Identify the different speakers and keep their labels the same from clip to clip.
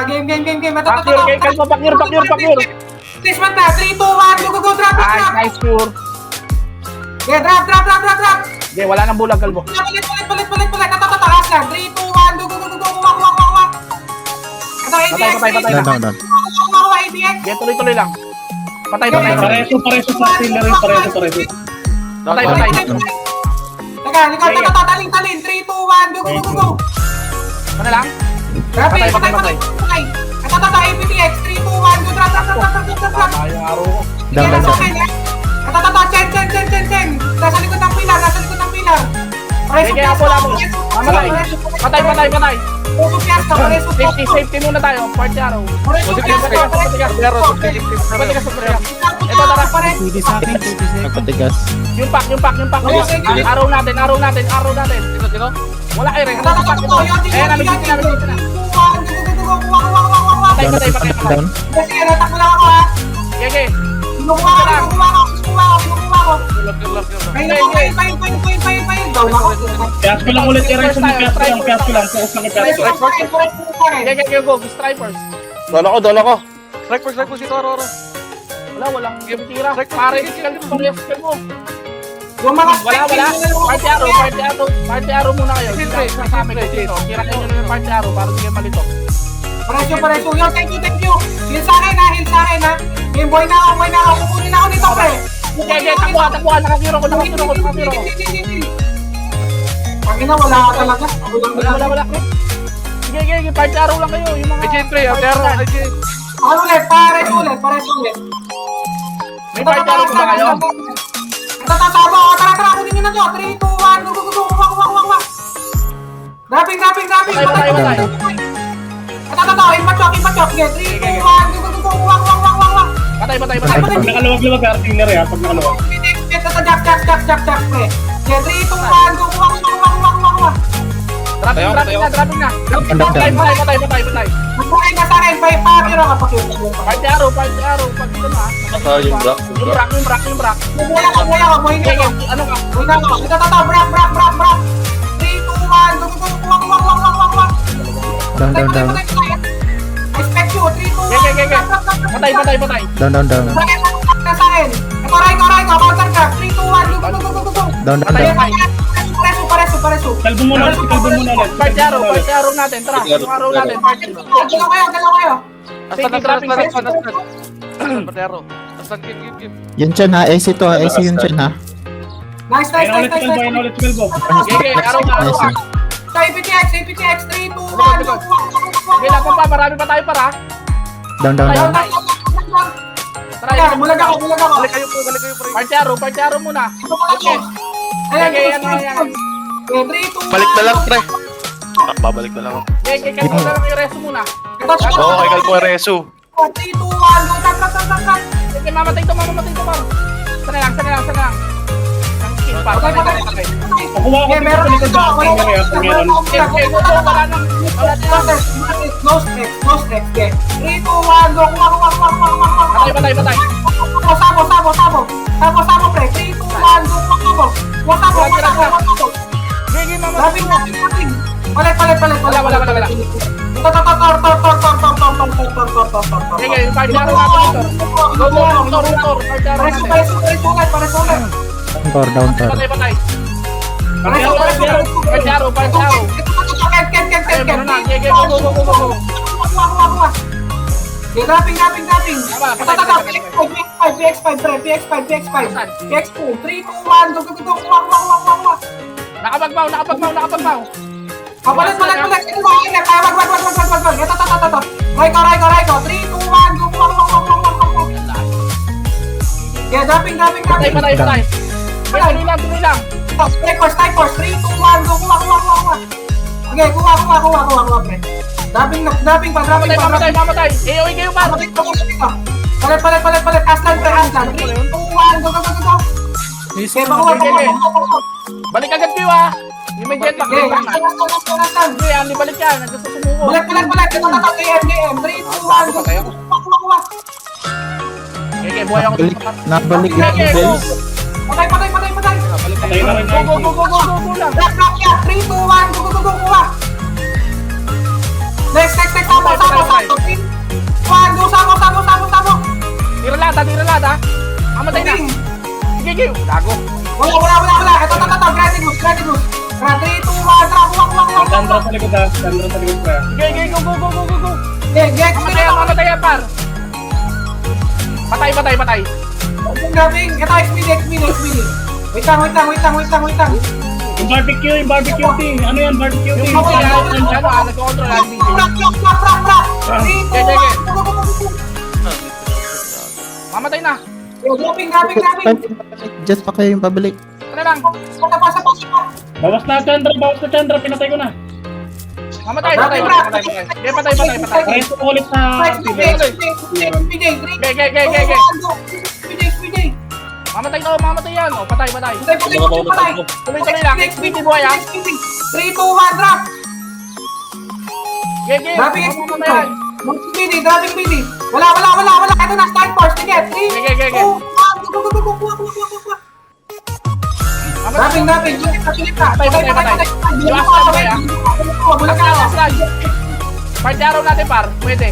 Speaker 1: Game. Ito.
Speaker 2: Pakir.
Speaker 1: Placement na. 3, 2, 1. Go. Drop.
Speaker 2: Nice score.
Speaker 1: Okay, drop.
Speaker 2: Okay, wala nang bulag, kalbo.
Speaker 1: Palit. Ito. Taas lang. 3, 2, 1. Go. Kuha. Ito, ABX.
Speaker 3: Down.
Speaker 1: Kuha, ABX.
Speaker 2: Okay, tuloy lang. Patay.
Speaker 4: Pareso sa artillery, pareso.
Speaker 2: Patay.
Speaker 1: Teka, likod. Talin. 3, 2, 1. Go.
Speaker 2: Ano lang?
Speaker 1: Patay.
Speaker 2: Patay.
Speaker 1: Ito, ABX. 3, 2, 1. Go. Drop.
Speaker 2: Tama yung araw ko.
Speaker 3: Down.
Speaker 1: Ito, Chen. Nasa likod ng pilar.
Speaker 2: Sige, ako lang. Mamatay. Patay. Safety muna tayo. Party araw. Patigas. Ito, tara.
Speaker 3: Nagpatigas.
Speaker 2: Yung pack. Araw natin. Dito. Wala kayo rin. Namin dito na. Patay.
Speaker 3: Down.
Speaker 1: Sige, natakbo lang ako ha.
Speaker 2: Sige.
Speaker 1: Kinukuha ko. Pain. Down ako.
Speaker 4: Pias ko lang ulit, pias ko lang. Focus lang kay pias ko.
Speaker 2: Sige, go. Stripers.
Speaker 5: Dolo ko.
Speaker 6: Strike first dito, Aurora.
Speaker 2: Walang tira. Pare, skill mo.
Speaker 1: Yung mga
Speaker 2: Wala. Party arrow muna kayo. Tira kayo yung party arrow para hindi kayo malito.
Speaker 1: Pareso. Yo, thank you. Heal sa akin ha. Game boy na ako. Kukunin ako nito, pre.
Speaker 2: Sige, takbuhan. Nakakiro ko.
Speaker 1: Pangina, wala ka talaga.
Speaker 2: Wala. Sige, party arrow lang kayo. Yung mga...
Speaker 6: AJ, pre, Aurora, AJ.
Speaker 1: Ano ulit? Pareso ulit.
Speaker 2: May party arrow ba kayo?
Speaker 1: Tatatabo ako. Tara, kunin nyo na to. 3, 2, 1. Go. Kuha. Dropping.
Speaker 2: Patay.
Speaker 1: Ito. Impachok. 3, 2, 1. Go. Kuha.
Speaker 2: Patay.
Speaker 4: Pag nakaluwag-luwag artillery ha, pag nakaluwag.
Speaker 1: Ito, jack, pre. 3, 2, 1. Go. Kuha.
Speaker 2: Dropping na. Patay.
Speaker 1: Magbuhay ka sa akin. Pakiro ka.
Speaker 2: Party arrow. Pag dito na.
Speaker 5: Yung block.
Speaker 2: Yung brak.
Speaker 1: Magbuhay ka. Buhay
Speaker 2: Sige,
Speaker 1: ka.
Speaker 2: ano ka?
Speaker 1: Buhay na ako. Ito. Brak. 3, 2, 1. Go. Kuha.
Speaker 3: Down.
Speaker 1: Expect you. 3, 2, 1.
Speaker 2: Sige. Patay.
Speaker 3: Down.
Speaker 1: Na sa akin. Ito, Raiko. Counter ka. 3, 2, 1. Go.
Speaker 3: Down.
Speaker 1: Pareso.
Speaker 4: Kalbo muna ulit.
Speaker 2: Party arrow natin. Tara, yung arrow natin. Party.
Speaker 1: Dalawa kayo.
Speaker 6: Aslan, Patero. Aslan, give.
Speaker 3: Yun Chen ha. AC to. AC yun Chen ha.
Speaker 1: Nice.
Speaker 4: Ayun ulit si Kalbo.
Speaker 2: Sige, arrow
Speaker 3: Nice.
Speaker 2: ka.
Speaker 1: So, APTX, 3, 2, 1, go.
Speaker 2: Sige lang pa, marami pa tayo para.
Speaker 3: Down.
Speaker 2: Tara,
Speaker 1: Bulag ako.
Speaker 6: Balik kayo, pre.
Speaker 2: Party arrow muna.
Speaker 1: Ayan,
Speaker 2: Yan.
Speaker 1: 3, 2, 1.
Speaker 5: Balik na lang, pre. Babalik na lang ako.
Speaker 2: Sige, kayo muna lang yung resto muna.
Speaker 5: Oo, kay Kalbo Resu.
Speaker 1: 3, 2, 1, go. Tap.
Speaker 2: Sige, mamatay to, ma'am. Sana lang. Patay.
Speaker 4: Kukuha ko dito sa likod ng artillery ha, kung meron.
Speaker 2: Sige, go, wala nang.
Speaker 1: Close X. 3, 2, 1, go. Kuha.
Speaker 2: Patay.
Speaker 1: Sabo, pre. 3, 2, 1, go. Sabo.
Speaker 2: Sige, mama.
Speaker 1: Dropping. Palit.
Speaker 2: Wala. Sige, yung party arrow natin ito. Go, party arrow natin.
Speaker 1: Pareso ulit.
Speaker 3: Down.
Speaker 2: Patay. Party arrow. Ayun, meron na. Sige, go.
Speaker 1: Dropping. PX5, PX5. 3, 2, 1, go. Kuha.
Speaker 2: Nakapagbaw.
Speaker 1: Papalit. Ito ba? Wag. Ito. Raiko. 3, 2, 1, go. Kuha. Yeah, dropping.
Speaker 2: Patay. Tuloy lang.
Speaker 1: Strike force. 3, 2, 1, go. Kuha. Okay, kuha, pre. Dropping pa.
Speaker 2: Mamatay. AOE kayo pa.
Speaker 1: Palit. Aslan. 3, 2, 1, go. Okay, bakuha.
Speaker 2: Balik agad kayo ha. Yung may jetpack.
Speaker 1: Aslan.
Speaker 2: Hindi, hindi balik yan. Nagsusumuko.
Speaker 1: Bulat. Ito. AM. 3, 2, 1, go. Kuha.
Speaker 2: Okay, buhay ako.
Speaker 3: Nabalik yung base.
Speaker 1: Patay.
Speaker 4: Patay na rin.
Speaker 2: Go lang.
Speaker 1: Block. 3, 2, 1, go. Kuha. Next, sabo. One, go, sabo.
Speaker 2: Tiralada. Mamatay na. Sige. Gago.
Speaker 1: Wala. Ito. Granny Goose. 3, 2, 1, drop.
Speaker 4: Sandra sa likod ha. Sandra sa likod ka.
Speaker 2: Sige, go.
Speaker 1: Get,
Speaker 2: Mamatay yan, par. Patay.
Speaker 1: Grabbing. Ito, XP. Wait lang.
Speaker 4: Yung barbecue team. Ano yan, barbecue team?
Speaker 2: Yung nag-control ang DJ.
Speaker 1: Rock. 3, 2, 1, go.
Speaker 2: Mamatay na.
Speaker 1: Grabbing.
Speaker 3: Just pa kayo yung pabalik.
Speaker 2: Ano lang?
Speaker 1: Pasa.
Speaker 4: Bawas na Chandra, pinatay ko na.
Speaker 2: Mamatay. Sige, patay.
Speaker 4: Reso ko ulit sa pillar.
Speaker 1: Speedy.
Speaker 2: Mamatay yan. O, patay.
Speaker 1: Patay.
Speaker 2: Tuloy lang. XP buhay ha.
Speaker 1: 3, 2, 1, drop.
Speaker 2: Sige.
Speaker 1: Grabbing
Speaker 2: Mamatay yan.
Speaker 1: Grabbing speedy. Wala. Ito na, start force. Sige, 3, 2, 1, go. Grabbing. Tulip ka.
Speaker 2: Patay. Yung aslan ba ya? Aslan. Part arrow natin, par. Pwede.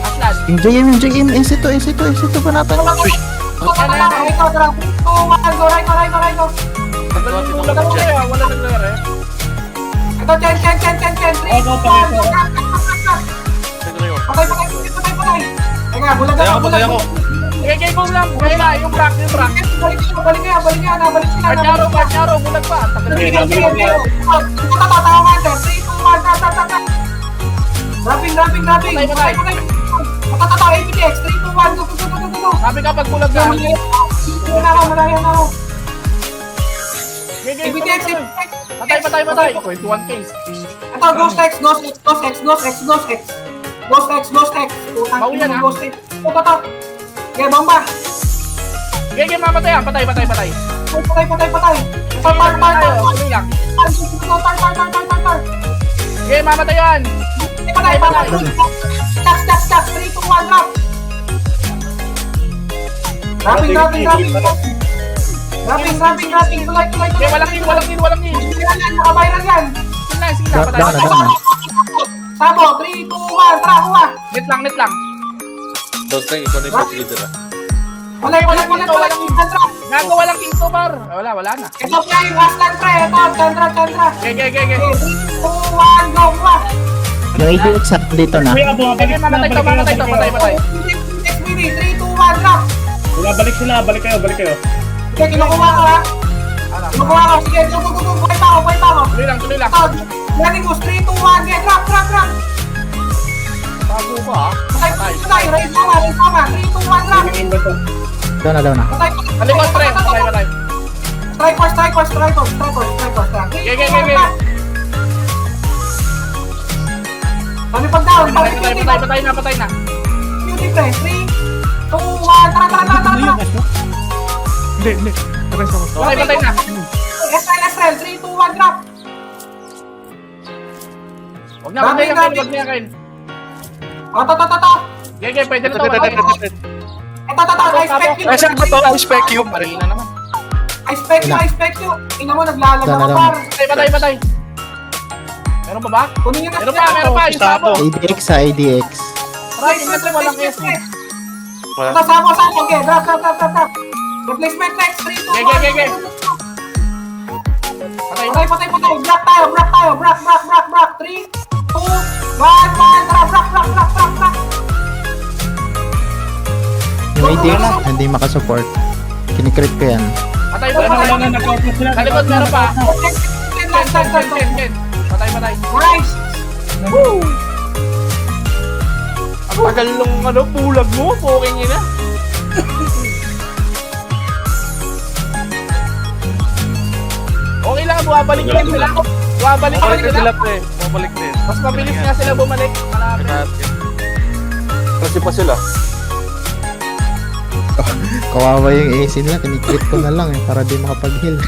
Speaker 2: Aslan.
Speaker 3: Yung JM, AC to pa natin.
Speaker 1: Ito, drop. 3, 2, 1, go. Right.
Speaker 2: Wala naglaro eh.
Speaker 1: Ito, Chen. 3, 2, 1, go. Patay. Teka, bulaga
Speaker 5: Ako.
Speaker 2: Sige, go lang. Kaya na, yung crack.
Speaker 1: Balik niya. Nabalik sila.
Speaker 2: Part arrow, bulag pa.
Speaker 1: Sige. 3, 2, 1, drop. Grabbing.
Speaker 2: Patay.
Speaker 1: APTX. 3, 2, 1, go.
Speaker 2: Sabi ka pag bulag ka.
Speaker 1: Malayo na ako.
Speaker 2: Sige,
Speaker 1: APTX.
Speaker 2: patay. 21 case.
Speaker 1: Ito, Ghost X.
Speaker 2: Bawi yan, ha?
Speaker 1: Ghost X. Ito. Okay, bomba.
Speaker 2: Sige, mamatay yan. Patay.
Speaker 1: Patay. Tar.
Speaker 2: Tuloy lang. Sige, mamatay yan.
Speaker 1: Patay. Tax. 3, 2, 1, drop. Dropping. Tulay.
Speaker 2: Sige, walang kill.
Speaker 1: Nakabayran yan.
Speaker 2: Sige na, patay.
Speaker 3: Down na.
Speaker 1: Sabo, 3, 2, 1, tara, kuha.
Speaker 2: Net lang.
Speaker 1: Wala, Sandra.
Speaker 2: Gago, walang king to, par. Wala na.
Speaker 1: Ito pa yung Aslan, pre. Ito, Chandra.
Speaker 2: Sige.
Speaker 1: 3, 2, 1, go, kuha.
Speaker 3: Yung ADX dito na.
Speaker 4: Kuya, bumabalik
Speaker 2: Sige,
Speaker 4: na.
Speaker 2: mamatay to. Patay.
Speaker 1: XBD, 3, 2, 1, drop.
Speaker 4: Bumabalik sila, balik kayo.
Speaker 1: Sige, kinukuha ko, ha. Sige, go. Buhay pa ako.
Speaker 2: Tuloy lang.
Speaker 1: Ito, Granny Goose, 3, 2, 1, get, drop.
Speaker 2: Bago ko, ha.
Speaker 1: Patay. Raise sama. 3, 2, 1, drop.
Speaker 3: Down na.
Speaker 1: Patay.
Speaker 2: Talikod, pre. Patay.
Speaker 1: Strike force.
Speaker 2: Sige.
Speaker 1: Kami pag down.
Speaker 2: Patay na.
Speaker 1: Beauty pre. 3, 2, 1, tara.
Speaker 2: Patay na.
Speaker 1: SL, 3, 2, 1, drop.
Speaker 2: Huwag na kain.
Speaker 1: Ito.
Speaker 2: Sige, pwede na to.
Speaker 1: Ito, I spec you.
Speaker 5: Saan ba to? I spec you.
Speaker 2: Pare na naman.
Speaker 1: I spec you. Ina mo, naglalag ako
Speaker 3: Dala.
Speaker 1: par.
Speaker 2: Patay. Meron pa ba?
Speaker 1: Kunin nyo na
Speaker 2: Meron pa. Yung sabo.
Speaker 3: ADX ADX.
Speaker 2: Right, tingnan mo walang S.
Speaker 1: Ito, sabo. Okay, drop. Replacement next, 3, 2, 1.
Speaker 2: Sige. Patay.
Speaker 1: Patay. Block tayo. 3, 2, 1, tara. Block.
Speaker 3: Yung ADX hindi makasupport. Kinikrit ko yan.
Speaker 2: Patay.
Speaker 4: Nag-out na sila.
Speaker 2: Talikod, meron pa.
Speaker 1: Ten.
Speaker 2: Patay.
Speaker 1: Nice.
Speaker 2: Ang tagal nung bulag mo. Poking ina. Okay lang, bumabalik din sila. Bumabalik sila.
Speaker 6: pre. Bumalik din.
Speaker 2: Mas mabilis nga sila bumalik. Malapit.
Speaker 5: Kasi pa sila.
Speaker 3: Kawawa yung AC nila. Kinikrit ko na lang para di makapag-heal.